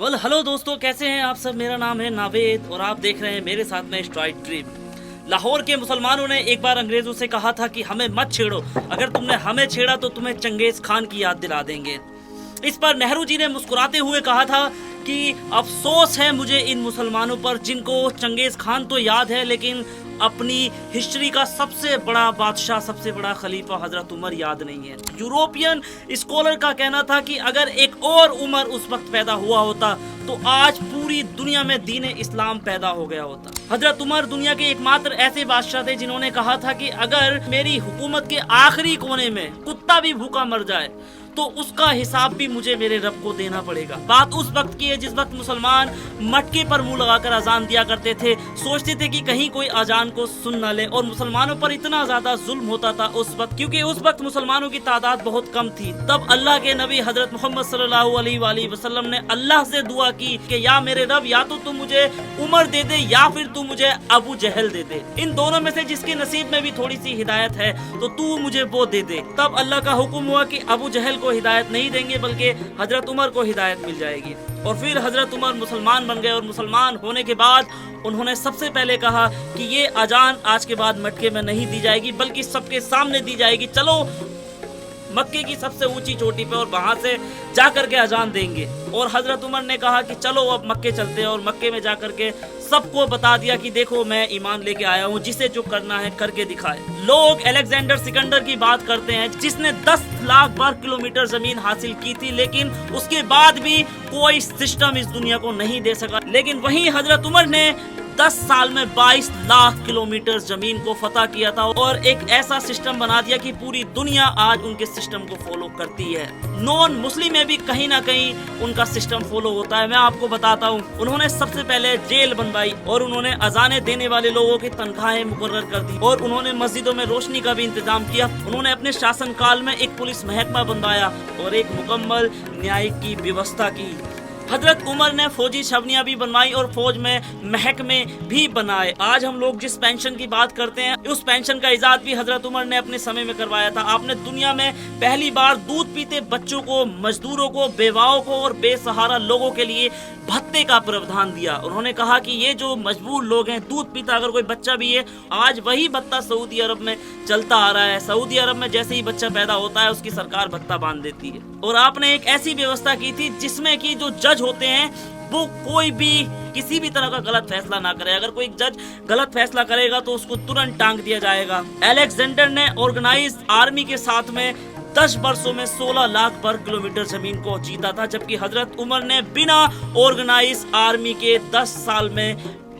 Hello दोस्तों, कैसे हैं आप सब। मेरा नाम है नावेद और आप देख रहे हैं मेरे साथ में स्ट्राइक ड्रीम। लाहौर के मुसलमानों ने एक बार अंग्रेजों से कहा था कि हमें मत छेड़ो, अगर तुमने हमें छेड़ा तो तुम्हें चंगेज खान की याद दिला देंगे। इस पर नेहरू जी ने मुस्कुराते हुए कहा था कि अफसोस है मुझे इन मुसलमानों पर जिनको चंगेज खान तो याद है, लेकिन अपनी हिस्ट्री का सबसे बड़ा बादशाह, सबसे बड़ा खलीफा हजरत उमर याद नहीं है। यूरोपियन स्कॉलर का कहना था कि अगर एक और उमर उस वक्त पैदा हुआ होता तो आज पूरी दुनिया में दीन इस्लाम पैदा हो गया होता। हजरत उमर दुनिया के एकमात्र ऐसे बादशाह थे जिन्होंने कहा था कि अगर मेरी हुकूमत के आखिरी कोने में कुत्ता भी भूखा मर जाए तो उसका हिसाब भी मुझे मेरे रब को देना पड़ेगा। बात उस वक्त की है जिस वक्त मुसलमान मटके पर मुंह लगाकर अजान दिया करते थे, सोचते थे कि कहीं कोई अजान को सुन न ले। और मुसलमानों पर इतना ज्यादा जुल्म होता था उस वक्त, क्योंकि उस वक्त मुसलमानों की तादाद बहुत कम थी। तब अल्लाह के नबी हजरत मोहम्मद सल्लल्लाहु अलैहि वसल्लम ने अल्लाह से दुआ की कि या मेरे रब, या तो तू मुझे उमर दे दे या फिर तू मुझे अबू जहल दे दे। इन दोनों में से जिसके नसीब में भी थोड़ी सी हिदायत है तो तू मुझे वो दे दे। तब अल्लाह का हुक्म हुआ कि अबू जहल को हिदायत नहीं देंगे बल्कि हजरत उमर को हिदायत मिल जाएगी। और फिर हजरत उमर मुसलमान बन गए और मुसलमान होने के बाद उन्होंने सबसे पहले कहा कि ये अजान आज के बाद मटके में नहीं दी जाएगी बल्कि सबके सामने दी जाएगी। चलो मक्के की सबसे ऊंची चोटी पे और वहां से जाकर के अजान देंगे। और हजरत उमर ने कहा कि चलो अब मक्के चलते हैं, और मक्के में जाकर के सबको बता दिया कि देखो मैं ईमान लेके आया हूँ, जिसे जो करना है करके दिखाए। लोग अलेक्जेंडर सिकंदर की बात करते हैं जिसने 10 लाख वर्ग किलोमीटर जमीन हासिल की थी, लेकिन उसके बाद भी कोई सिस्टम इस दुनिया को नहीं दे सका। लेकिन वहीं हजरत उमर ने 10 साल में 22 लाख किलोमीटर जमीन को फतह किया था और एक ऐसा सिस्टम बना दिया कि पूरी दुनिया आज उनके सिस्टम को फॉलो करती है। नॉन मुस्लिम में भी कहीं ना कहीं उनका सिस्टम फॉलो होता है। मैं आपको बताता हूँ, उन्होंने सबसे पहले जेल बनवाई और उन्होंने अजाने देने वाले लोगों की तनख्वाहें मुकर्रर कर दी और उन्होंने मस्जिदों में रोशनी का भी इंतजाम किया। उन्होंने अपने शासन काल में एक पुलिस महकमा बनवाया और एक मुकम्मल न्याय की व्यवस्था की। हजरत उमर ने फौजी छावनियां भी बनवाई और फौज में महकमे भी बनाए। आज हम लोग जिस पेंशन की बात करते हैं, उस पेंशन का इजाद भी हजरत उमर ने अपने समय में करवाया था। आपने दुनिया में पहली बार दूध पीते बच्चों को, मजदूरों को, बेवाओं को और बेसहारा लोगों के लिए भत्ते का प्रावधान दिया। उन्होंने कहा कि ये जो मजबूर लोग हैं, दूध पीता अगर कोई बच्चा भी है, आज वही भत्ता सऊदी अरब में चलता आ रहा है। सऊदी अरब में जैसे ही बच्चा पैदा होता है उसकी सरकार भत्ता बांध देती है। और आपने एक ऐसी व्यवस्था की थी जिसमें कि जो जज होते हैं वो कोई भी किसी भी तरह का गलत फैसला ना करे। अगर कोई जज गलत फैसला करेगा तो उसको तुरंत टांग दिया जाएगा। अलेक्जेंडर ने ऑर्गेनाइज्ड आर्मी के साथ में 10 वर्षों में 16 लाख वर्ग किलोमीटर जमीन को जीता था, जबकि हजरत उमर ने बिना ऑर्गेनाइज आर्मी के 10 साल में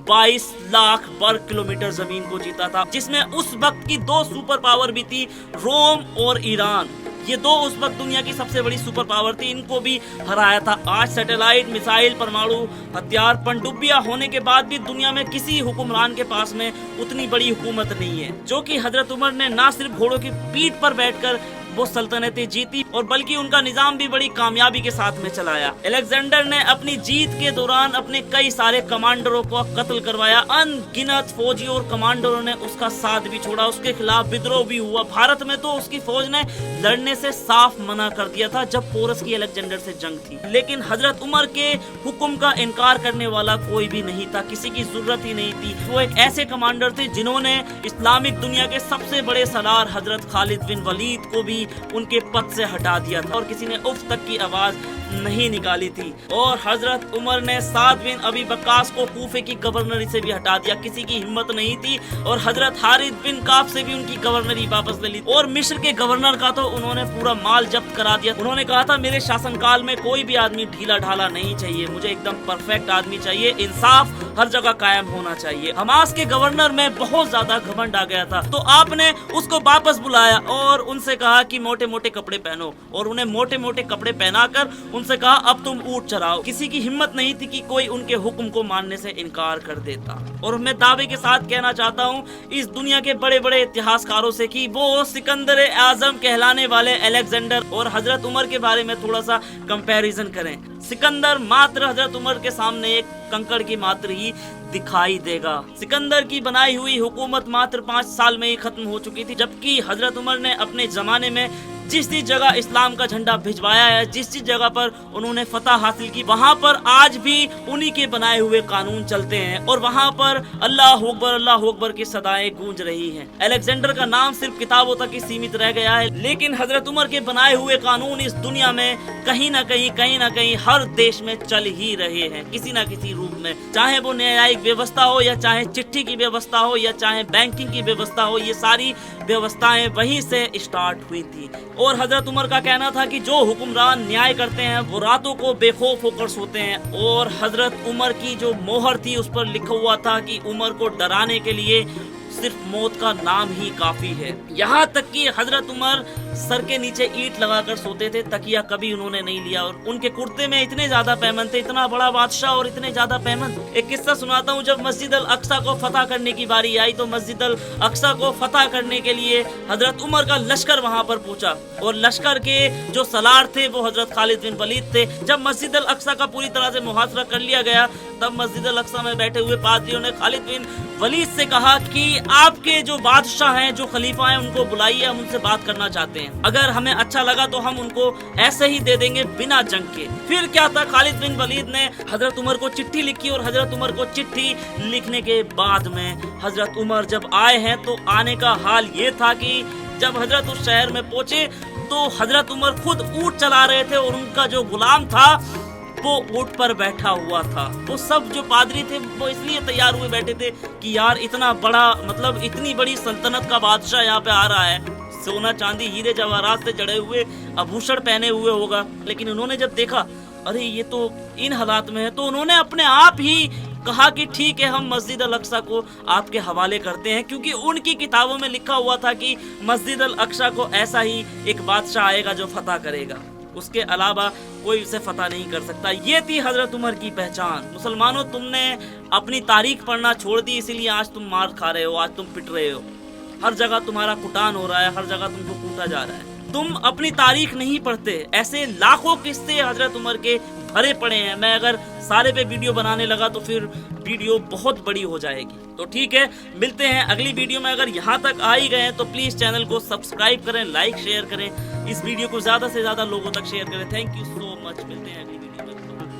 22 लाख वर्ग किलोमीटर जमीन को जीता था, जिसमें उस वक्त की 2 सुपर पावर भी थी, रोम और ईरान। ये 2 उस वक्त दुनिया की सबसे बड़ी सुपर पावर थी, इनको भी हराया था। आज सैटेलाइट, मिसाइल, परमाणु हथियार, पनडुब्बियां होने के बाद भी दुनिया में किसी हुक्मरान के पास में उतनी बड़ी हुकूमत नहीं है। जो कि हजरत उमर ने ना सिर्फ घोड़ों की पीठ पर बैठकर वो सल्तनतें जीती और बल्कि उनका निजाम भी बड़ी कामयाबी के साथ में चलाया। अलेक्जेंडर ने अपनी जीत के दौरान अपने कई सारे कमांडरों को कत्ल करवाया। अनगिनत फौजी और कमांडरों ने उसका साथ भी छोड़ा, उसके खिलाफ विद्रोह भी हुआ। भारत में तो उसकी फौज ने लड़ने से साफ मना कर दिया था जब पोरस की अलेक्जेंडर से जंग थी। लेकिन हजरत उमर के हुक्म का इनकार करने वाला कोई भी नहीं था, किसी की जरूरत ही नहीं थी। वो एक ऐसे कमांडर थे जिन्होंने इस्लामिक दुनिया के सबसे बड़े सलार हजरत खालिद बिन वलीद को भी उनके पद से हटा दिया था और किसी ने उफ तक की आवाज नहीं निकाली थी। और हजरत उमर ने साद बिन अबी वक्कास को कूफे की गवर्नरी से भी हटा दिया, किसी की हिम्मत नहीं थी। और हजरत हारिद बिन काफ से भी उनकी गवर्नरी वापस ले ली। और मिस्र के गवर्नर का तो उन्होंने पूरा माल जब्त करा दिया। उन्होंने कहा था मेरे शासनकाल में कोई भी आदमी ढीला ढाला नहीं चाहिए, मुझे एकदम परफेक्ट आदमी चाहिए, इंसाफ हर जगह कायम होना चाहिए। हमास के गवर्नर में बहुत ज्यादा घमंड आ गया था, तो आपने उसको वापस बुलाया और उनसे कहा कि मोटे मोटे कपड़े पहनो, और उन्हें मोटे मोटे कपड़े पहनाकर उनसे कहा अब तुम ऊंट चराओ। किसी की हिम्मत नहीं थी कि कोई उनके हुक्म को मानने से इनकार कर देता। और मैं दावे के साथ कहना चाहता हूँ इस दुनिया के बड़े बड़े इतिहासकारों से कि वो सिकंदर आजम कहलाने वाले अलेक्जेंडर और हजरत उमर के बारे में थोड़ा सा कंपैरिजन करें। सिकंदर मात्र हजरत उमर के सामने एक कंकड़ की मात्र ही दिखाई देगा। सिकंदर की बनाई हुई हुकूमत मात्र 5 साल में ही खत्म हो चुकी थी, जबकि हजरत उमर ने अपने जमाने में जिस जिस जगह इस्लाम का झंडा भिजवाया है, जिस जिस जगह पर उन्होंने फतह हासिल की, वहाँ पर आज भी उन्हीं के बनाए हुए कानून चलते हैं और वहाँ पर अल्लाह अकबर की सदाएं गूंज रही हैं। अलेक्जेंडर का नाम सिर्फ किताबों तक ही सीमित रह गया है, लेकिन हजरत उमर के बनाए हुए कानून इस दुनिया में कहीं ना कहीं हर देश में चल ही रहे हैं किसी ना किसी रूप में। चाहे वो न्यायिक व्यवस्था हो या चाहे चिट्ठी की व्यवस्था हो या चाहे बैंकिंग की व्यवस्था हो, ये सारी व्यवस्थाएं वहीं से स्टार्ट हुई थी। और हजरत उमर का कहना था कि जो हुक्मरान न्याय करते हैं वो रातों को बेखौफ होकर सोते हैं। और हजरत उमर की जो मोहर थी उस पर लिखा हुआ था कि उमर को डराने के लिए सिर्फ मौत का नाम ही काफी है। यहाँ तक कि हजरत उमर सर के नीचे ईंट लगाकर सोते थे, तकिया कभी उन्होंने नहीं लिया। और उनके कुर्ते में इतने ज्यादा पैमन थे, इतना बड़ा बादशाह और इतने ज्यादा पैमन। एक किस्सा सुनाता हूँ, जब मस्जिद अल अक्सा को फतह करने की बारी आई तो मस्जिद अल अक्सा को फतह करने के लिए हजरत उमर का लश्कर वहाँ पर पहुंचा और लश्कर के जो सलार थे वो हजरत खालिद बिन वलीद थे। जब मस्जिद अल अक्सा का पूरी तरह से मुहासरा कर लिया गया तब मस्जिद अल अक्सा में बैठे हुए पादरियों ने खालिद बिन वलीद से कहा कि आपके जो बादशाह हैं, जो खलीफा हैं, उनको बुलाइए, हम उनसे बात करना चाहते हैं। अगर हमें अच्छा लगा तो हम उनको ऐसे ही दे देंगे बिना जंग के। फिर क्या था, खालिद बिन वलीद ने हजरत उमर को चिट्ठी लिखी और हजरत उमर को चिट्ठी लिखने के बाद में हजरत उमर जब आए हैं तो आने का हाल ये था कि जब हजरत उस शहर में पहुंचे तो हजरत उमर खुद ऊंट चला रहे थे और उनका जो गुलाम था वो ऊंट पर बैठा हुआ था। वो सब जो पादरी थे वो इसलिए तैयार हुए बैठे थे कि यार इतना बड़ा, मतलब इतनी बड़ी सल्तनत का बादशाह यहाँ पे आ रहा है, सोना चांदी हीरे जवाहरात से जड़े हुए आभूषण पहने हुए होगा। लेकिन उन्होंने जब देखा अरे ये तो इन हालात में है, तो उन्होंने अपने आप ही कहा कि ठीक है, हम मस्जिद अल अक्सा को आपके हवाले करते हैं, क्योंकि उनकी किताबों में लिखा हुआ था कि मस्जिद अल अक्सा को ऐसा ही एक बादशाह आएगा जो फतह करेगा, उसके अलावा कोई उसे फतह नहीं कर सकता। ये थी हजरत उमर की पहचान। मुसलमानों, तुमने अपनी तारीख पढ़ना छोड़ दी, इसीलिए आज तुम मार खा रहे हो, आज तुम पिट रहे हो, हर जगह तुम्हारा कुटान हो रहा है, हर जगह तुमको कूटा जा रहा है। तुम अपनी तारीख नहीं पढ़ते। ऐसे लाखों किस्से हजरत उमर के भरे पड़े हैं। मैं अगर सारे पे वीडियो बनाने लगा तो फिर वीडियो बहुत बड़ी हो जाएगी। तो ठीक है, मिलते हैं अगली वीडियो में। अगर यहाँ तक आ ही गए हैं तो प्लीज चैनल को सब्सक्राइब करें, लाइक शेयर करें, इस वीडियो को ज्यादा से ज्यादा लोगों तक शेयर करें। Thank you so much. मिलते हैं अगली वीडियो में।